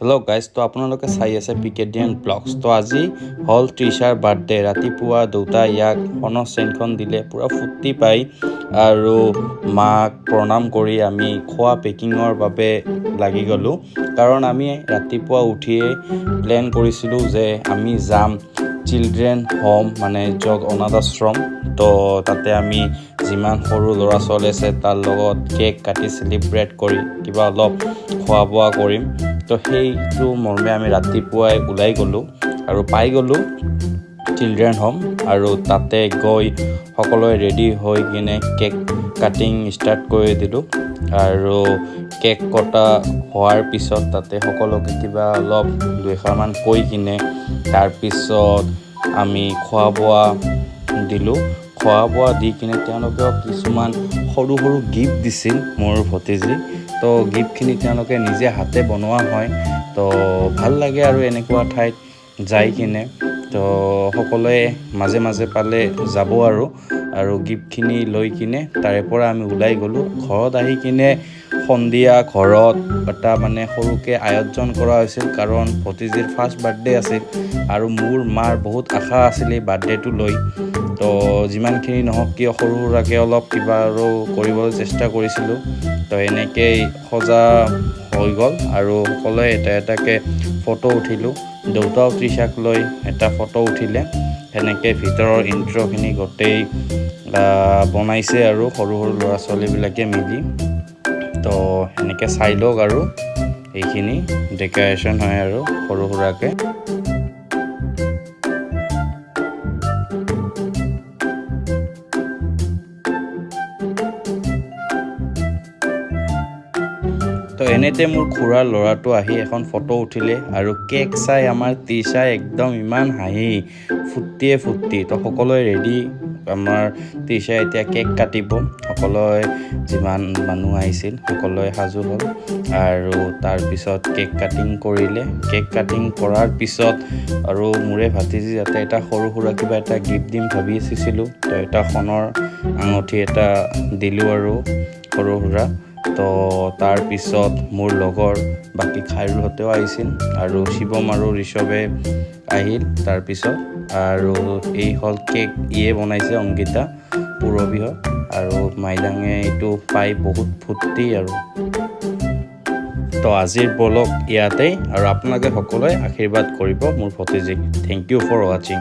Hello' guys, তো আপোনালোকে চাই আছে পিকেডিয়ান ব্লগছ। তো আজি হ'ল তৃষাৰ বাৰ্থডে। ৰাতিপুৱা দেউতা ইয়াক সনৰ চেইনখন দিলে, পূৰা ফূৰ্তি পাই আৰু মাক প্ৰণাম কৰি আমি খোৱা পেকিঙৰ বাবে লাগি গ'লোঁ। কাৰণ আমি ৰাতিপুৱা উঠিয়ে প্লেন কৰিছিলোঁ যে আমি যাম চিলড্ৰেন হোম, মানে য'ত অনাথ আশ্ৰম। তো তাতে আমি যিমান সৰু ল'ৰা ছোৱালী আছে তাৰ লগত কেক কাটি চেলিব্ৰেট কৰি কিবা অলপ খোৱা বোৱা কৰিম। তো সেইটো মৰ্মে আমি ৰাতিপুৱাই ওলাই গ'লোঁ আৰু পাই গ'লোঁ চিলড্ৰেন হোম। আৰু তাতে গৈ সকলোৱে ৰেডি হৈ কিনে কেক কাটিং ষ্টাৰ্ট কৰি দিলোঁ। আৰু কেক কটা হোৱাৰ পিছত তাতে সকলোকে কিবা অলপ দুইষাৰমান কৈ কিনে তাৰপিছত আমি খোৱা বোৱা দিলোঁ। খোৱা বোৱা দি কিনে তেওঁলোকক কিছুমান সৰু সৰু গিফ্ট দিছিল মোৰ ভতিজী। তো গিফ্টখিনি তেওঁলোকে নিজে হাতে বনোৱা হয়। তো ভাল লাগে আৰু এনেকুৱা ঠাইত যাই কিনে। তো সকলোৱে মাজে মাজে পালে যাব আৰু গিফ্টখিনি লৈ কিনে তাৰে পৰা আমি ওলাই গ'লোঁ। ঘৰত আহি কিনে সন্ধিয়া ঘৰত এটা মানে সৰুকৈ আয়োজন কৰা হৈছিল, কাৰণ ভতিজীৰ ফাৰ্ষ্ট বাৰ্থডে আছিল আৰু মোৰ মাৰ বহুত আশা আছিল এই বাৰ্থডেটো লৈ। তো যিমানখিনি নহওক কিয় সৰু সুৰাকৈ অলপ কিবা আৰু কৰিবলৈ চেষ্টা কৰিছিলোঁ। তো এনেকৈয়ে সজা হৈ গ'ল আৰু সকলোৱে এটা এটাকৈ ফটো উঠিলোঁ। দেউতাও তৃষাক লৈ এটা ফটো উঠিলে। সেনেকৈ ভিতৰৰ ইণ্ট্ৰ'খিনি গোটেই বনাইছে আৰু সৰু সৰু ল'ৰা ছোৱালীবিলাকে মিলি। তো সেনেকৈ চাই লওক আৰু এইখিনি ডেক'ৰেশ্যন হয় আৰু সৰু সুৰাকৈ। তো এনেতে মোৰ খুৰাৰ ল'ৰাটো আহি এখন ফটো উঠিলে আৰু কেক চাই আমাৰ তৃষাই একদম ইমান হাঁহি ফূৰ্তি। তো সকলোৱে ৰেডি, আমাৰ তৃষাই এতিয়া কেক কাটিব। সকলোৱে যিমান মানুহ আহিছিল সকলোৱে সাজু হ'ল আৰু তাৰপিছত কেক কাটিং কৰিলে। কেক কাটিং কৰাৰ পিছত আৰু মোৰে ভাতিজী যাতে এটা সৰু সুৰা কিবা এটা গিফ্ট দিম ভাবি আছিলোঁ। তো এটা সোণৰ আঙুঠি এটা দিলোঁ আৰু সৰু সুৰা। তো তাৰপিছত মোৰ লগৰ বাকী খাইৰুহঁতেও আহিছিল আৰু শিৱম আৰু ঋষভে আহিল তাৰপিছত। আৰু এই হ'ল কেক, ইয়ে বনাইছে অংকিতা পূৰবী আৰু মাইদাঙে এইটো পাই বহুত ফূৰ্তি আৰু। তো আজিৰ ব্লগ ইয়াতেই, আৰু আপোনালোকে সকলোৱে আশীৰ্বাদ কৰিব মোৰ ভতিজীক। থেংক ইউ ফৰ ৱাচিং।